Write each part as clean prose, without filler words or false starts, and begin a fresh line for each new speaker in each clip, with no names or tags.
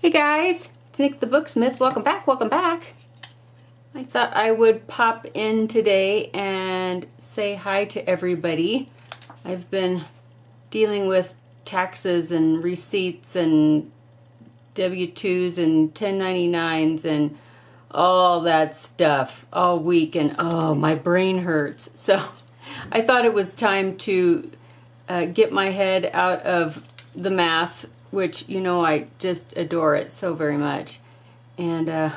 Hey guys, it's Nick the Booksmith. Welcome back, welcome back. I thought I would pop in today and say hi to everybody. I've been dealing with taxes and receipts and W-2s and 1099s and all that stuff all week, and oh, my brain hurts. So I thought it was time to get my head out of the math, which, you know, I just adore it so very much, and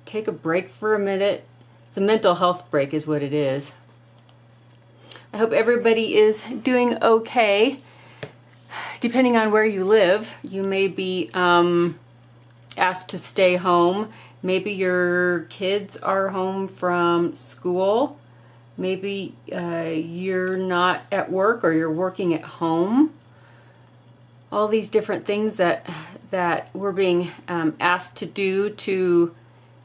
take a break for a minute. It's a mental health break is what it is. I hope everybody is doing okay. Depending on where you live, you may be asked to stay home. Maybe your kids are home from school. Maybe you're not at work or you're working at home. All these different things that we're being asked to do to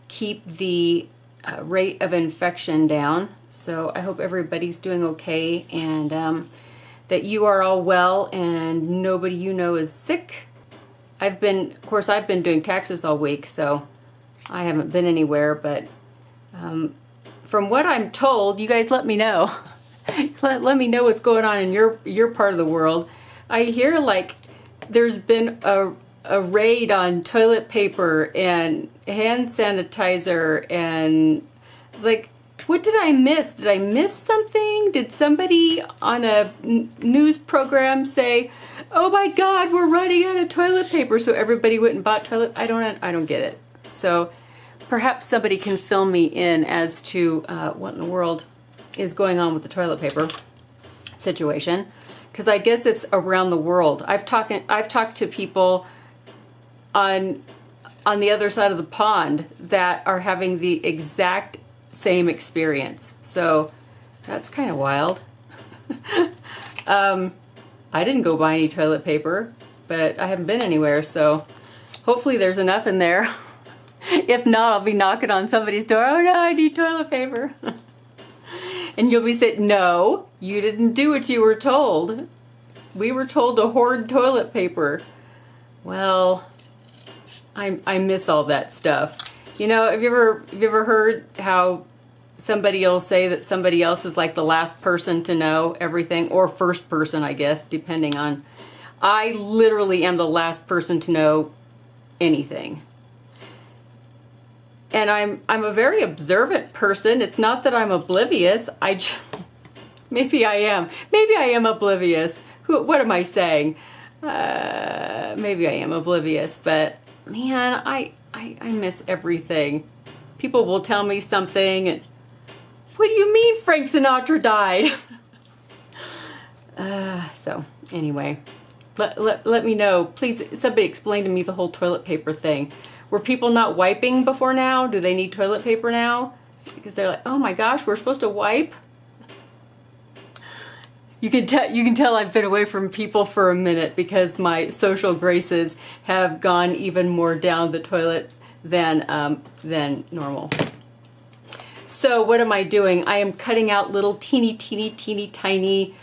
keep the rate of infection down. So I hope everybody's doing okay, and that you are all well and nobody you know is sick. Of course, I've been doing taxes all week, so I haven't been anywhere, but from what I'm told, you guys let me know. let me know what's going on in your part of the world. I hear like there's been a raid on toilet paper and hand sanitizer, and it's like, what did I miss? Did I miss something? Did somebody on a news program say, oh my God, we're running out of toilet paper, so everybody went and bought toilet? I don't get it. So perhaps somebody can fill me in as to what in the world is going on with the toilet paper situation, because I guess it's around the world. I've talked to people on the other side of the pond that are having the exact same experience. So that's kind of wild. I didn't go buy any toilet paper, but I haven't been anywhere, so hopefully there's enough in there. If not, I'll be knocking on somebody's door. Oh no, I need toilet paper. And you'll be saying, no, you didn't do what you were told. We were told to hoard toilet paper. Well, I miss all that stuff. You know, have you ever heard how somebody will say that somebody else is like the last person to know everything, or first person, I guess, depending on. I literally am the last person to know anything. And I'm a very observant person. It's not that I'm oblivious. Maybe I am. Maybe I am oblivious. What am I saying? Maybe I am oblivious, but man, I miss everything. People will tell me something, and what do you mean Frank Sinatra died? So anyway, let me know. Please, somebody explain to me the whole toilet paper thing. Were people not wiping before now? Do they need toilet paper now? Because they're like, oh my gosh, we're supposed to wipe? You can tell I've been away from people for a minute because my social graces have gone even more down the toilet than normal. So what am I doing? I am cutting out little teeny tiny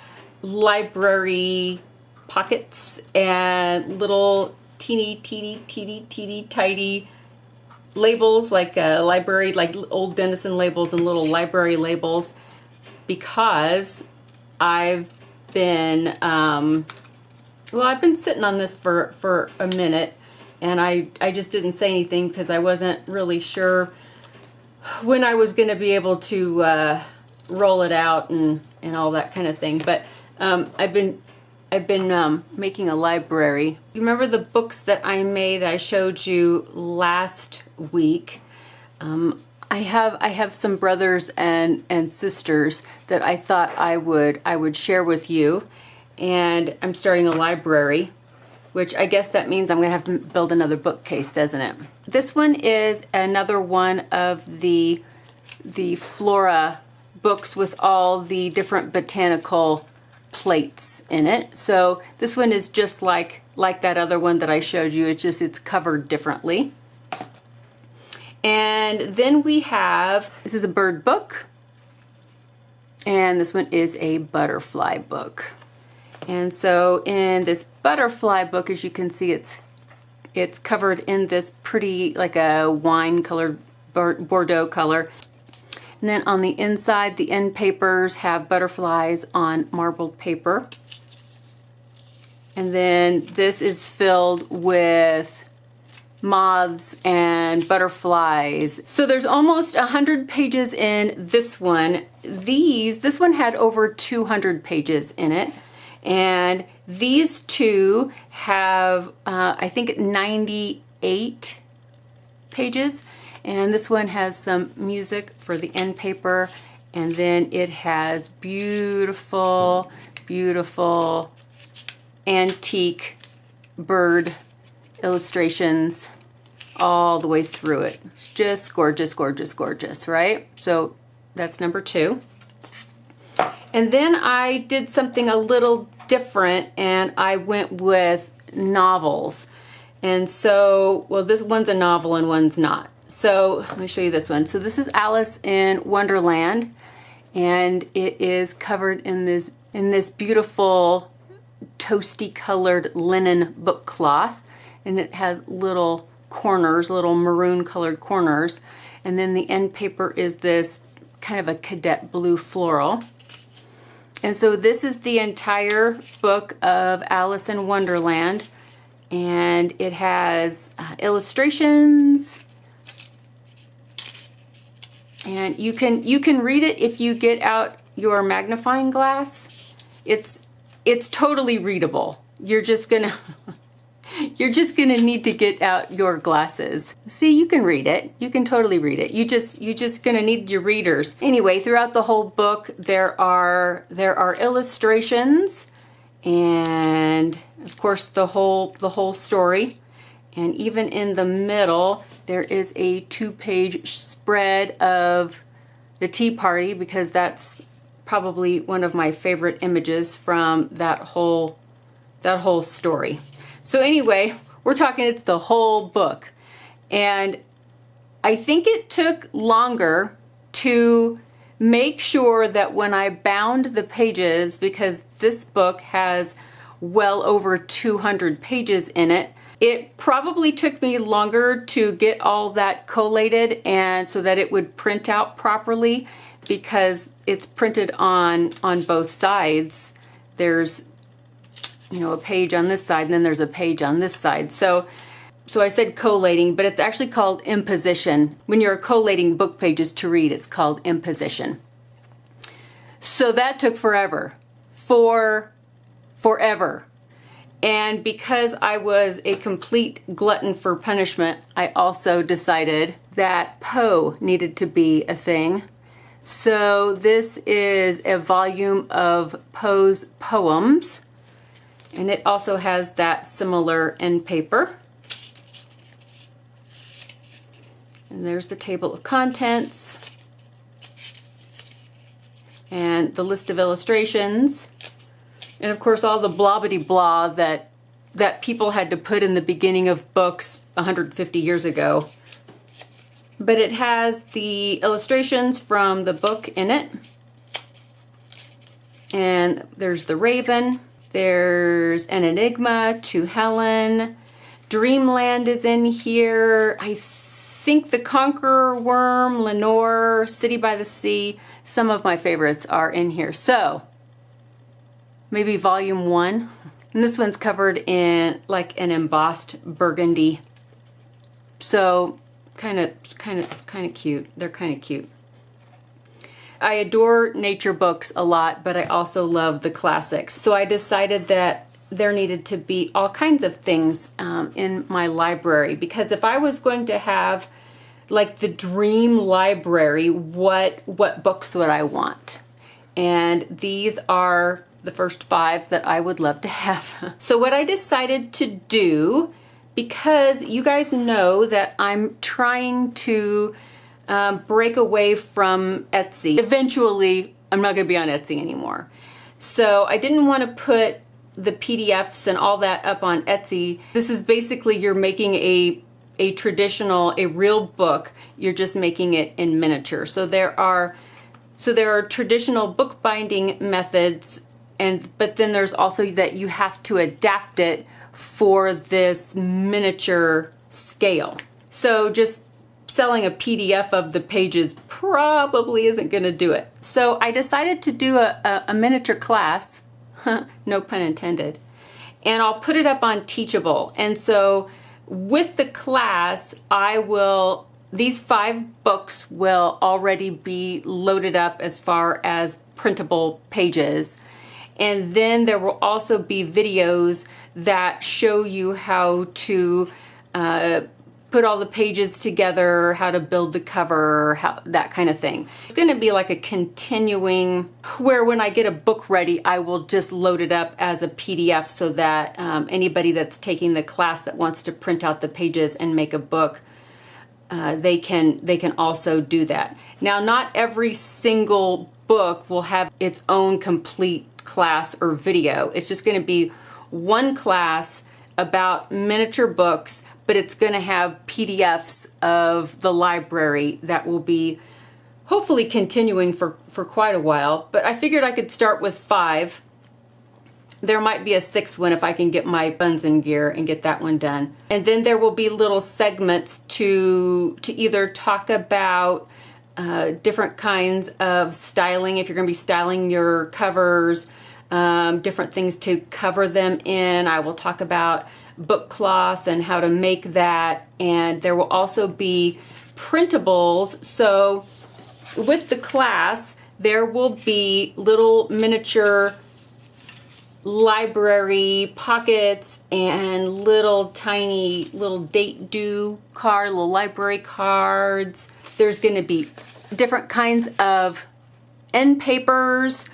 library pockets and little teeny tiny labels, like a library, like old Denison labels and little library labels, because I've been I've been sitting on this for a minute, and I just didn't say anything because I wasn't really sure when I was going to be able to roll it out and all that kind of thing. But I've been making a library. You remember the books that I made I showed you last week? I have some brothers and sisters that I thought I would share with you, and I'm starting a library, which I guess that means I'm going to have to build another bookcase, doesn't it? This one is another one of the Flora books with all the different botanical plates in it. So this one is just like that other one that I showed you. It's covered differently. And then we have, this is a bird book, and this one is a butterfly book. And so in this butterfly book, as you can see, it's It's covered in this pretty, like a wine colored Bordeaux color. And then on the inside, the end papers have butterflies on marbled paper. And then this is filled with moths and butterflies. So there's almost 100 pages in this one. This one had over 200 pages in it. And these two have, I think, 98 pages. And this one has some music for the end paper. And then it has beautiful, beautiful antique bird illustrations all the way through it. Just gorgeous, gorgeous, gorgeous, right? So that's number 2. And then I did something a little different, and I went with novels. And so, well, this one's a novel and one's not. So let me show you this one. So this is Alice in Wonderland, and it is covered in this beautiful toasty colored linen book cloth, and it has little corners, little maroon colored corners, and then the end paper is this kind of a cadet blue floral. And so this is the entire book of Alice in Wonderland, and it has illustrations, and you can read it if you get out your magnifying glass. It's totally readable. You're just gonna need to get out your glasses. See, you can read it. You can totally read it. You just gonna need your readers. Anyway, throughout the whole book, there are illustrations, and of course the whole story. And even in the middle, there is a 2-page spread of the tea party, because that's probably one of my favorite images from that whole story. So anyway, we're talking, it's the whole book. And I think it took longer to make sure that when I bound the pages, because this book has well over 200 pages in it, it probably took me longer to get all that collated and so that it would print out properly, because it's printed on both sides. There's, a page on this side, and then there's a page on this side. So I said collating, but it's actually called imposition. When you're collating book pages to read, it's called imposition. So that took forever. Forever. And because I was a complete glutton for punishment, I also decided that Poe needed to be a thing. So this is a volume of Poe's poems, and it also has that similar end paper. And there's the table of contents and the list of illustrations. And of course all the blobbity blah that people had to put in the beginning of books 150 years ago. But it has the illustrations from the book in it. And there's the Raven. There's an enigma to Helen. Dreamland is in here. I think the Conqueror Worm, Lenore, City by the Sea. Some of my favorites are in here. So maybe volume 1. And this one's covered in like an embossed burgundy. So kind of cute. They're kind of cute. I adore nature books a lot, but I also love the classics. So I decided that there needed to be all kinds of things in my library, because if I was going to have like the dream library, what books would I want? And these are the first 5 that I would love to have. So what I decided to do, because you guys know that I'm trying to break away from Etsy. Eventually, I'm not going to be on Etsy anymore. So I didn't want to put the PDFs and all that up on Etsy. This is basically you're making a real book. You're just making it in miniature. So there are traditional bookbinding methods, but then there's also that you have to adapt it for this miniature scale. So just selling a PDF of the pages probably isn't going to do it. So I decided to do a miniature class, no pun intended, and I'll put it up on Teachable. And so with the class, these 5 books will already be loaded up as far as printable pages. And then there will also be videos that show you how to put all the pages together, how to build the cover, that kind of thing. It's going to be like a continuing, where when I get a book ready, I will just load it up as a PDF so that anybody that's taking the class that wants to print out the pages and make a book, they can also do that. Now, not every single book will have its own complete class or video. It's just going to be one class about miniature books, but it's going to have PDFs of the library that will be hopefully continuing for quite a while. But I figured I could start with 5. There might be a 6th one if I can get my buns in gear and get that one done. And then there will be little segments to either talk about different kinds of styling, if you're going to be styling your covers, different things to cover them in. I will talk about book cloth and how to make that, and there will also be printables. So with the class, there will be little miniature library pockets and little tiny date due card, little library cards. There's going to be different kinds of end papers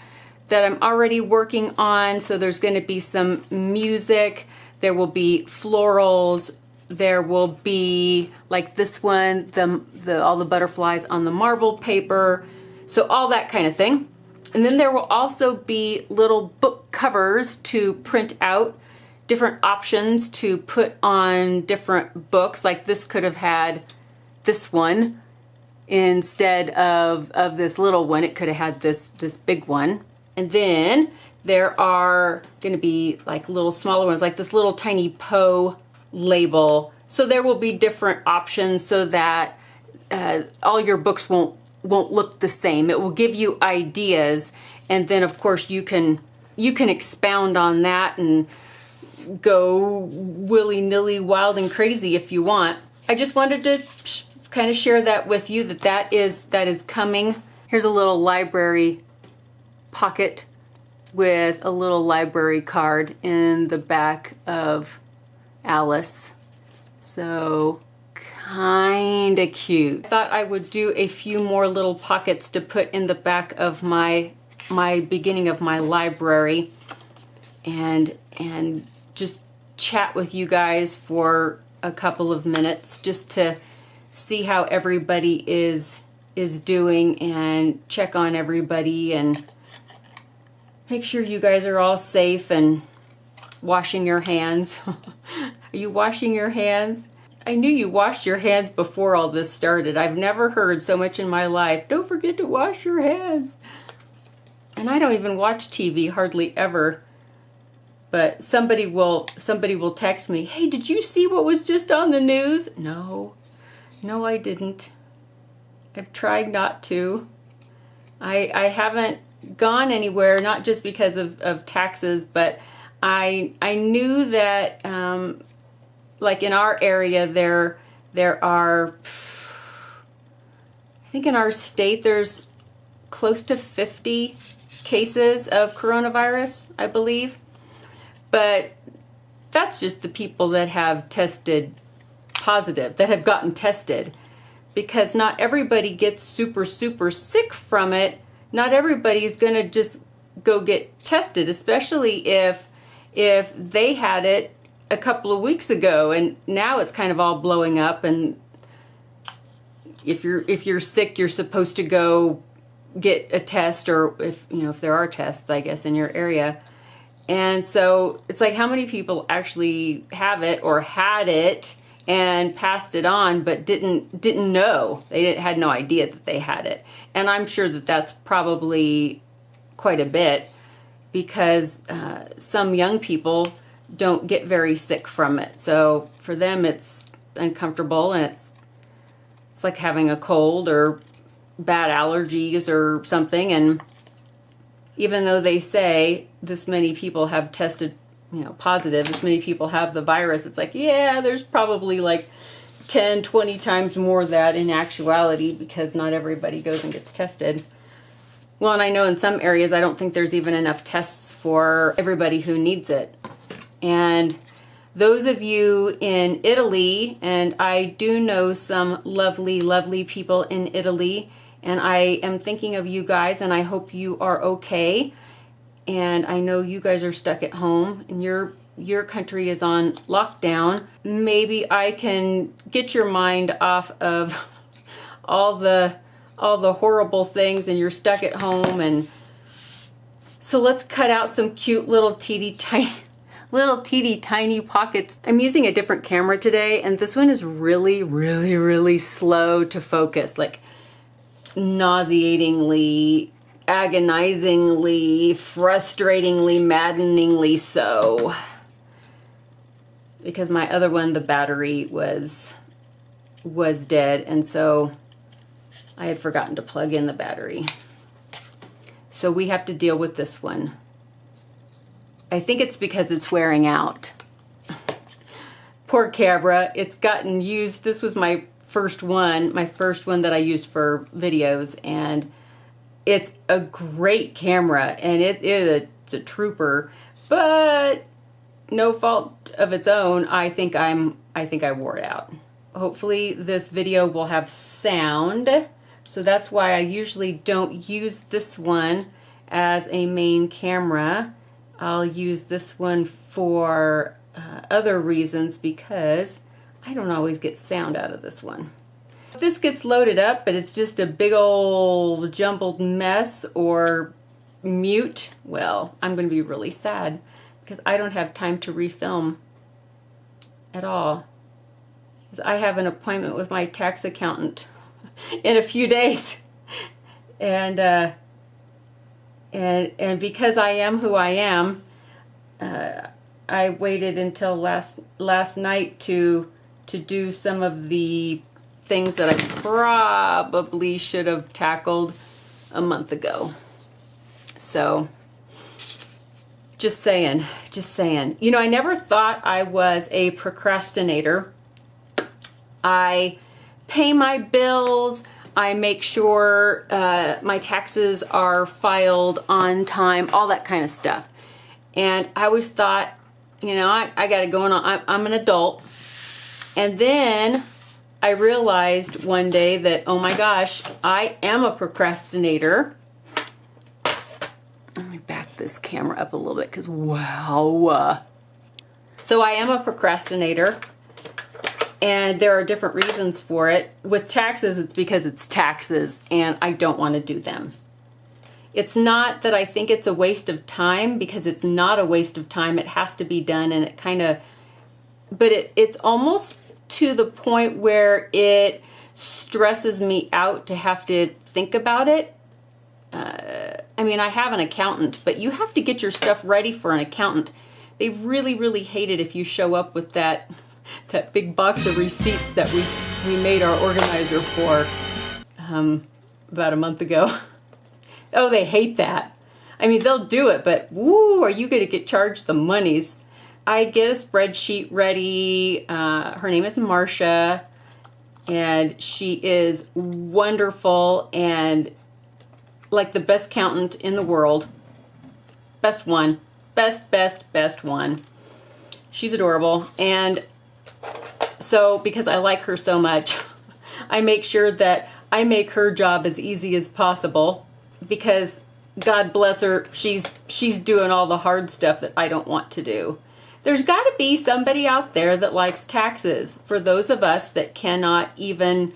that I'm already working on. So there's going to be some music. There will be florals. There will be, like this one, all the butterflies on the marble paper. So all that kind of thing. And then there will also be little book covers to print out, different options to put on different books. Like this could have had this one instead of this little one. It could have had this big one. And then there are going to be like little smaller ones, like this little tiny Poe label. So there will be different options so that all your books won't look the same. It will give you ideas, and then of course you can expound on that and go willy-nilly wild and crazy if you want. I just wanted to kind of share that with you, that is coming. Here's a little library pocket with a little library card in the back of Alice. So kinda cute. I thought I would do a few more little pockets to put in the back of my beginning of my library, and just chat with you guys for a couple of minutes just to see how everybody is doing and check on everybody and make sure you guys are all safe and washing your hands. Are you washing your hands? I knew you washed your hands before all this started. I've never heard so much in my life, don't forget to wash your hands. And I don't even watch TV hardly ever. But somebody will text me, hey, did you see what was just on the news? No, I didn't. I've tried not to. I haven't gone anywhere, not just because of taxes, but I knew that like in our area there are, I think in our state there's close to 50 cases of coronavirus, I believe. But that's just the people that have tested positive, that have gotten tested, because not everybody gets super sick from it. Not everybody's gonna just go get tested, especially if they had it a couple of weeks ago and now it's kind of all blowing up, and if you're sick, you're supposed to go get a test, or if there are tests, I guess, in your area. And so it's like, how many people actually have it or had it and passed it on but didn't know? They had no idea that they had it. And I'm sure that that's probably quite a bit, because some young people don't get very sick from it. So for them, it's uncomfortable, and it's like having a cold or bad allergies or something. And even though they say this many people have tested, positive, this many people have the virus, it's like, yeah, there's probably like 10, 20 times more of that in actuality, because not everybody goes and gets tested. Well, and I know in some areas, I don't think there's even enough tests for everybody who needs it. And those of you in Italy, and I do know some lovely, lovely people in Italy, and I am thinking of you guys, and I hope you are okay. And I know you guys are stuck at home, and your country is on lockdown. Maybe I can get your mind off of all the horrible things, and you're stuck at home. And so let's cut out some cute little teeny tiny pockets. I'm using a different camera today, and this one is really, really, really slow to focus, like nauseatingly, agonizingly, frustratingly, maddeningly so. Because my other one, the battery was dead, and so I had forgotten to plug in the battery. So we have to deal with this one. I think it's because it's wearing out. Poor camera, it's gotten used. This was my first one that I used for videos, and it's a great camera, and it's a trooper, but no fault of its own. I think I wore it out. Hopefully this video will have sound, so that's why I usually don't use this one as a main camera. I'll use this one for other reasons, because I don't always get sound out of this one. If this gets loaded up, but it's just a big old jumbled mess or mute, well, I'm going to be really sad, because I don't have time to refilm at all. Because I have an appointment with my tax accountant in a few days. And because I am who I am, I waited until last night to do some of the things that I probably should have tackled a month ago. So, just saying. I never thought I was a procrastinator. I pay my bills. I make sure my taxes are filed on time, all that kind of stuff. And I always thought, I got it going on. I'm an adult. And then I realized one day that, oh my gosh, I am a procrastinator. Let me back this camera up a little bit, because wow. So I am a procrastinator. And there are different reasons for it. With taxes, it's because it's taxes, and I don't want to do them. It's not that I think it's a waste of time, because it's not a waste of time. It has to be done, and it kind of, but it's almost to the point where it stresses me out to have to think about it. I have an accountant, but you have to get your stuff ready for an accountant. They really, really hate it if you show up with that big box of receipts that we made our organizer for about a month ago. Oh, they hate that. They'll do it, but woo, are you going to get charged the monies? I get a spreadsheet ready. Her name is Marcia, and she is wonderful and like the best accountant in the world. Best one. Best one. She's adorable. And so, because I like her so much, I make sure that I make her job as easy as possible, because God bless her, she's doing all the hard stuff that I don't want to do. There's got to be somebody out there that likes taxes, for those of us that cannot even,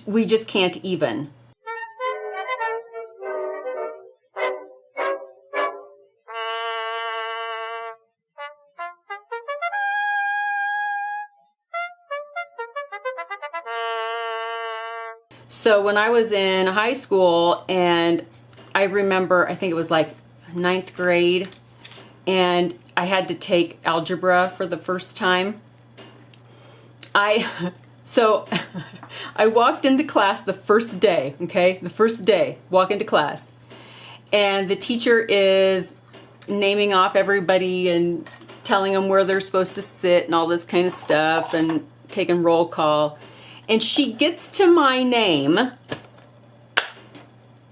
we just can't even. So when I was in high school, and I remember, I think it was like 9th grade, and I had to take algebra for the first time. So I walked into class the first day, okay? The first day, walk into class. And the teacher is naming off everybody and telling them where they're supposed to sit and all this kind of stuff and taking roll call. And she gets to my name.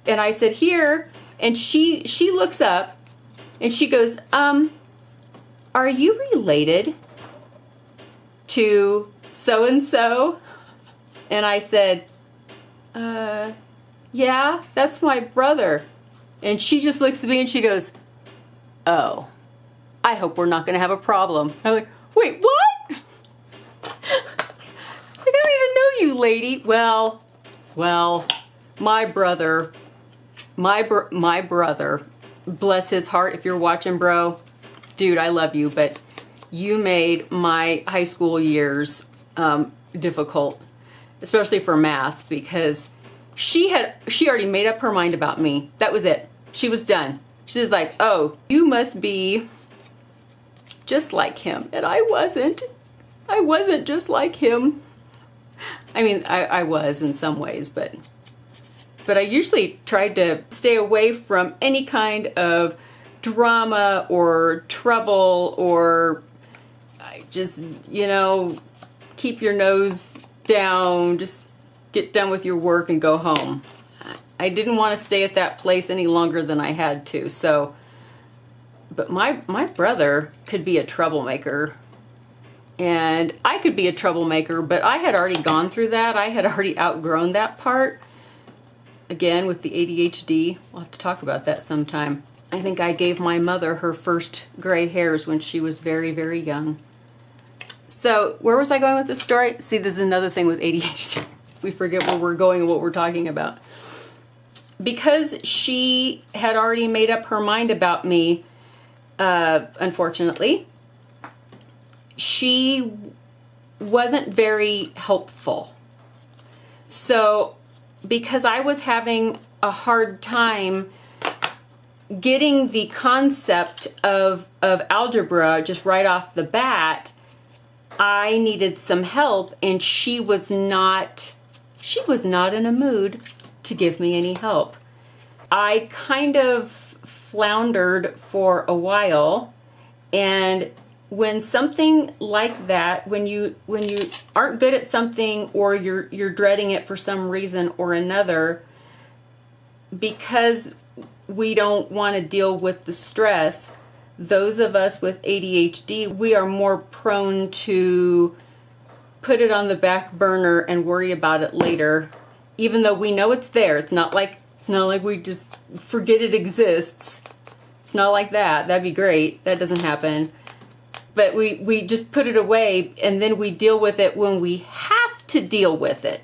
And I said, here. And she looks up and she goes, are you related to so-and-so? And I said, yeah, that's my brother. And she just looks at me and she goes, oh, I hope we're not going to have a problem. I'm like, wait, what? I don't even know you, lady. Well, my brother, bless his heart, if you're watching, bro, dude, I love you, but you made my high school years difficult, especially for math, because she already made up her mind about me. That was it. She was done. She was like, oh, you must be just like him. And I wasn't. I wasn't just like him. I mean, I was in some ways, but I usually tried to stay away from any kind of drama or trouble, or I just, keep your nose down, just get done with your work and go home. I didn't want to stay at that place any longer than I had to. So, but my brother could be a troublemaker, and I could be a troublemaker, but I had already gone through that. I had already outgrown that part. Again, with the ADHD, we'll have to talk about that sometime. I think I gave my mother her first gray hairs when she was very, very young. So where was I going with this story? See, this is another thing with ADHD. We forget where we're going and what we're talking about. Because she had already made up her mind about me, unfortunately, she wasn't very helpful. So because I was having a hard time getting the concept of algebra just right off the bat, I needed some help, and she was not in a mood to give me any help. I kind of floundered for a while, and when something like that, when you aren't good at something, or you're dreading it for some reason or another, because we don't want to deal with the stress, those of us with ADHD, we are more prone to put it on the back burner and worry about it later, even though we know it's there. It's not like we just forget it exists. It's not like that. That'd be great. That doesn't happen. But we just put it away, and then we deal with it when we have to deal with it.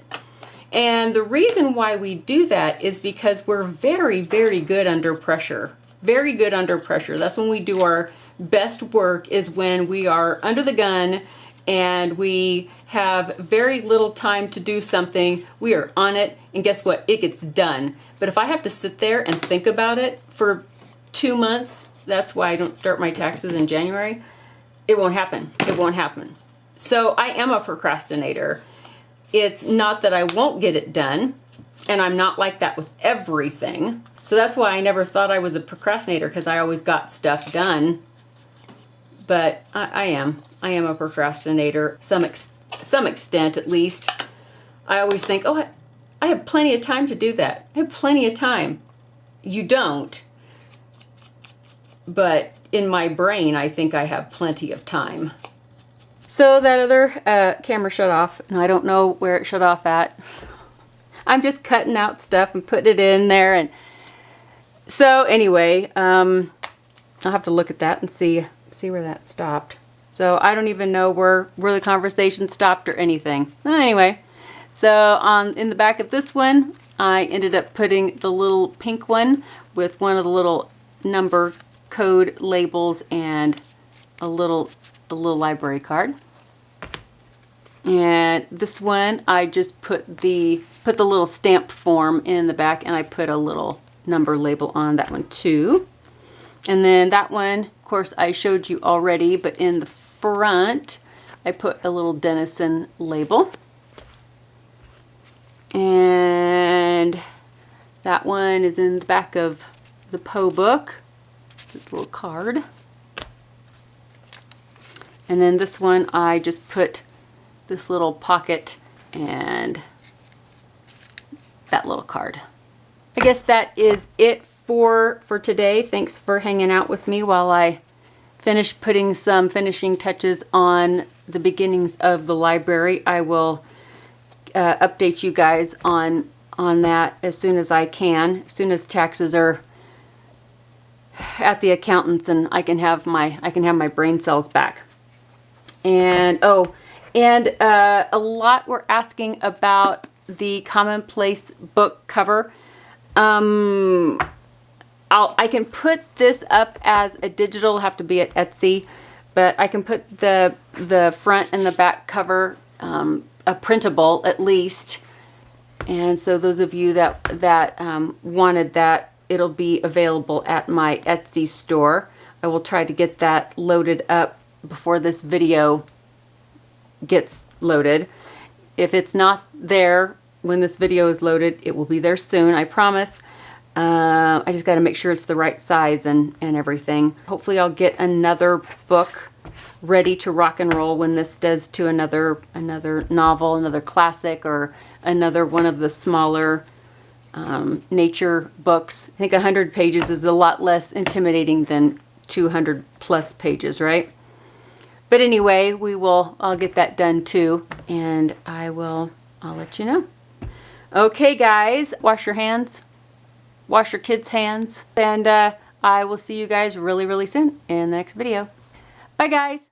And the reason why we do that is because we're very, very good under pressure. Very good under pressure. That's when we do our best work, is when we are under the gun and we have very little time to do something. We are on it, and guess what? It gets done. But if I have to sit there and think about it for 2 months, that's why I don't start my taxes in January, it won't happen. It won't happen. So I am a procrastinator. It's not that I won't get it done, and I'm not like that with everything. So that's why I never thought I was a procrastinator, because I always got stuff done. But I am a procrastinator, some extent at least. I always think, oh, I have plenty of time to do that. I have plenty of time. You don't. But in my brain, I think I have plenty of time. So that other camera shut off, and I don't know where it shut off at. I'm just cutting out stuff and putting it in there. And so anyway, I'll have to look at that and see where that stopped. So I don't even know where the conversation stopped or anything. Anyway, so in the back of this one, I ended up putting the little pink one with one of the little number code labels and a little library card. And this one, I just put the little stamp form in the back, and I put a little number label on that one too. And then that one of course, I showed you already, but in the front, I put a little Denison label. And that one is in the back of the Poe book. This little card. And then this one, I just put this little pocket and that little card. I guess that is it for today. Thanks for hanging out with me while I finish putting some finishing touches on the beginnings of the library. I will update you guys on that as soon as I can, as soon as taxes are at the accountants and I can have my brain cells back. And a lot were asking about the commonplace book cover. I can put this up as a digital, have to be at Etsy, but I can put the front and the back cover a printable at least. And so those of you that wanted that, it'll be available at my Etsy store. I will try to get that loaded up before this video gets loaded. If it's not there when this video is loaded, it will be there soon, I promise. I just got to make sure it's the right size and everything. Hopefully I'll get another book ready to rock and roll when this does to another novel, another classic, or another one of the smaller nature books. I think 100 pages is a lot less intimidating than 200 plus pages, right? But anyway, I'll get that done too, and I'll let you know. Okay guys, wash your hands, wash your kids' hands, and I will see you guys really, really soon in the next video. Bye guys.